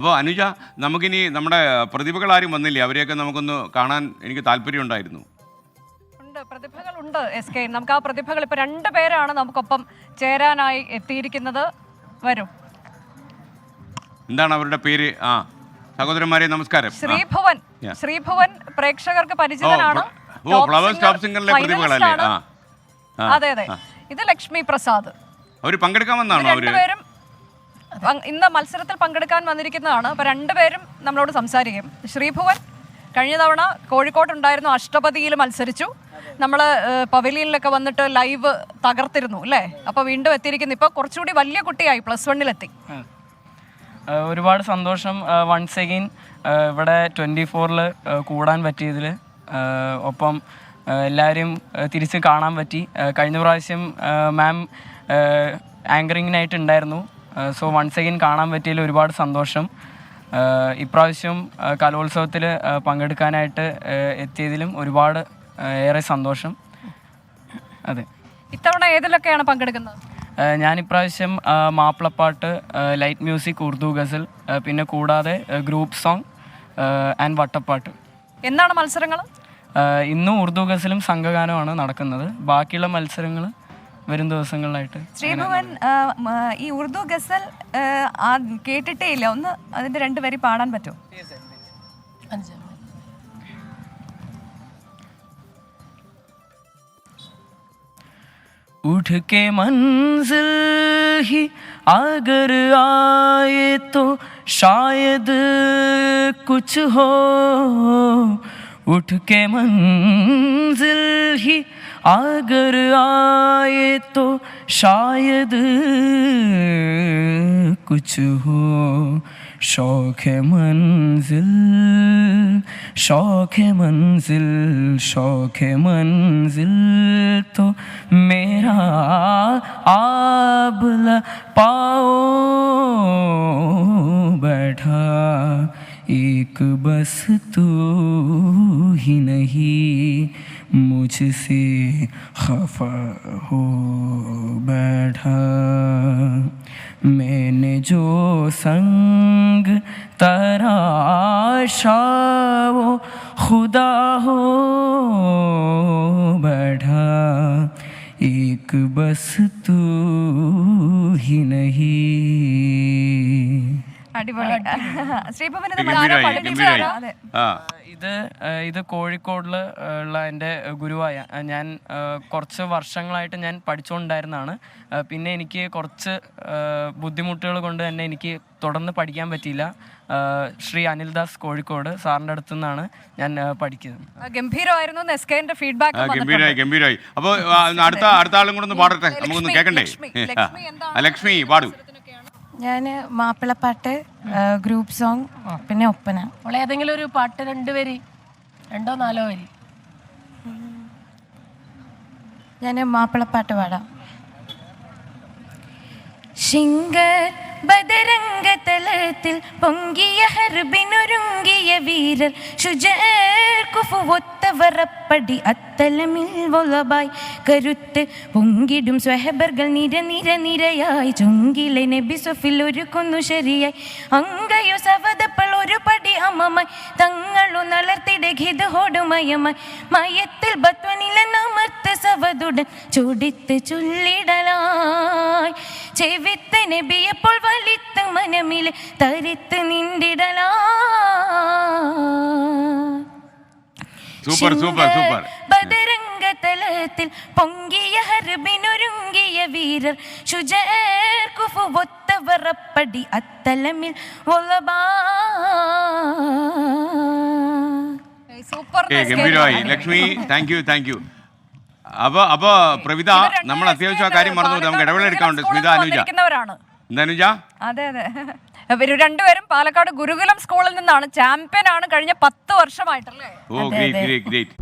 അപ്പോൾ അനുജ, നമുക്കിനി നമ്മുടെ പ്രതിഭകളാരും വന്നില്ലേ? അവരെയൊക്കെ നമുക്കൊന്ന് കാണാൻ എനിക്ക് താല്പര്യമുണ്ടായിരുന്നു. പ്രതിഭകളുണ്ട് എസ് കെ. നമുക്ക് ആ പ്രതിഭകൾ ഇപ്പോൾ 2 പേരാണ് നമുക്കൊപ്പം ചേരാനായി എത്തിയിരിക്കുന്നത്. വരും. എന്താണ് അവരുടെ പേര്? സഹോദരന്മാരെ നമസ്കാരം. ശ്രീഭുവൻ പ്രേക്ഷകർക്ക് പരിചിതനാണ്. Flowers top സിംഗറിലെ പ്രതിഭകളല്ലേ? അതെ അതെ. ഇത് ലക്ഷ്മി പ്രസാദ്. അവർ പങ്കെടുക്കാൻ വന്നാണോ? രണ്ടുപേരും ഇന്ന് മത്സരത്തിൽ പങ്കെടുക്കാൻ വന്നിരിക്കുന്നതാണ്. അപ്പോൾ 2 പേരും നമ്മളോട് സംസാരിക്കും. ശ്രീഭുവൻ കഴിഞ്ഞ തവണ കോഴിക്കോട്ടുണ്ടായിരുന്നു, അഷ്ടപതിയിൽ മത്സരിച്ചു. നമ്മൾ പവലിയനിലൊക്കെ വന്നിട്ട് ലൈവ് തകർത്തിരുന്നു അല്ലേ? അപ്പോൾ വീണ്ടും എത്തിയിരിക്കുന്നു. ഇപ്പോൾ കുറച്ചുകൂടി വലിയ കുട്ടിയായി, +1 ഒരുപാട് സന്തോഷം. വൺസ് അഗെയിൻ ഇവിടെ 24-ൽ കൂടാൻ പറ്റിയതിൽ. ഒപ്പം എല്ലാവരും തിരിച്ച് കാണാൻ പറ്റി. കഴിഞ്ഞ പ്രാവശ്യം മാം ആങ്കറിങ്ങിനായിട്ട് ഉണ്ടായിരുന്നു. സോ വൺസ് അഗെയിൻ കാണാൻ പറ്റിയതിൽ ഒരുപാട് സന്തോഷം. ഇപ്രാവശ്യം കലോത്സവത്തിൽ പങ്കെടുക്കാനായിട്ട് എത്തിയതിലും ഒരുപാട് ഏറെ സന്തോഷം. അതെ. ഇത്തവണ ഏതിലൊക്കെയാണ് പങ്കെടുക്കുന്നത്? ഞാൻ ഇപ്രാവശ്യം മാപ്പിളപ്പാട്ട്, ലൈറ്റ് മ്യൂസിക്, ഉറുദു ഗസൽ, പിന്നെ കൂടാതെ ഗ്രൂപ്പ് സോങ് ആൻഡ് വട്ടപ്പാട്ട്. എന്നാണ് മത്സരങ്ങൾ? ഇന്നും ഉറുദു ഗസലും സംഘഗാനവുമാണ് നടക്കുന്നത്. ബാക്കിയുള്ള മത്സരങ്ങൾ വരും ദിവസങ്ങളിലായിട്ട്. ശ്രീഭുവൻ, ഈ ഉറുദു ഗസൽ കേട്ടിട്ടേ ഇല്ല. ഒന്ന് അതിന്റെ 2 വരി പാടാൻ പറ്റുമോ? उठ के मंजिल ही अगर आए तो शायद कुछ हो. उठ के मंजिल ही अगर आए तो शायद कुछ हो. शौक़ मंजिल, शौक़ मंजिल, शौक़ मंजिल तो मेरा आबला पाओ बैठा. एक बस तू ही नहीं मुझसे खफा हो बैठा. मैंने जो संग तराशा वो खुदा हो बैठा. एक बस तू ही नहीं. അടിപൊളി. ശ്രീഭുവൻ ഇത് കോഴിക്കോടിൽ ഉള്ള എൻ്റെ ഗുരുവായ ഞാൻ കുറച്ച് വർഷങ്ങളായിട്ട് ഞാൻ പഠിച്ചുകൊണ്ടായിരുന്നതാണ്. പിന്നെ എനിക്ക് കുറച്ച് ബുദ്ധിമുട്ടുകൾ കൊണ്ട് തന്നെ എനിക്ക് തുടർന്ന് പഠിക്കാൻ പറ്റിയില്ല. ശ്രീ അനിൽദാസ് കോഴിക്കോട് സാറിൻ്റെ അടുത്തു നിന്നാണ് ഞാൻ പഠിക്കുന്നത്. ഗംഭീരമായിരുന്നു. എസ്കേന്റെ ഫീഡ്ബാക്ക് ഗംഭീരമായി. അപ്പോൾ അടുത്ത ആളും കൂടെ ഒന്ന് പാടട്ടെ, നമുക്കൊന്ന് കേൾക്കണ്ടേ? ലക്ഷ്മി പാടൂ. ഞാൻ മാപ്പിളപ്പാട്ട്, ഗ്രൂപ്പ് സോങ്, പിന്നെ ഒപ്പന. ഏതെങ്കിലും ഒരു പാട്ട് 2 വരി, 2 4 വരി. ഞാൻ മാപ്പിളപ്പാട്ട് പാടാം. ശിങ്കർ ബദരംഗ തലത്തിൽ പൊങ്കിയ ഹർബിനൊരുങ്ങിയ വീരർ ശുജർ കുഫുവൊത്തവറപ്പടി അത്തലമിൽ വൊലബായി കരുത്ത് പൊങ്കിടും സ്വഹബർകൾ നിരയായി ചുങ്കിലെ നബി സൊഫിൽ ഒരുക്കുന്നു ശരിയായി അങ്കയോ സവതപ്പോൾ ഒരു പടി അമ്മമായി തങ്ങളു നളർത്തിടകിത് ഹോടുമയമായി മയത്തിൽ ബത്വനിലെ നമർത്ത് സവതുടൻ ചുടിത്ത് ചൊല്ലിടലായി ചെവിത്ത് നബിയപ്പോൾ വലിത്ത് മനമില് തരിത്ത് നിന്ദിടലാ. Super super super. ബദരംഗ തലത്തിൽ പൊങ്കിയ ഹർബിനൊരുങ്ങിയ വീരർ ശുജർ കുഫുവൊത്തവറപ്പടി അത്തലമിൽ ഗംഭീരമായി. Lakshmi, thank you. അപ്പൊ പ്രവിത, നമ്മൾ അത്യാവശ്യം ആ കാര്യം മറന്നു. നമുക്ക് ഇടവേള എടുക്കാറുണ്ട്. സ്മിത, അനുജ. എന്താ? അതെ അതെ. ഇവർ 2 പേരും പാലക്കാട് ഗുരുകുലം സ്കൂളിൽ നിന്നാണ്. ചാമ്പ്യൻ ആണ് കഴിഞ്ഞ 10 വർഷമായിട്ടല്ലേ? ഓ, ഗ്രേറ്റ്.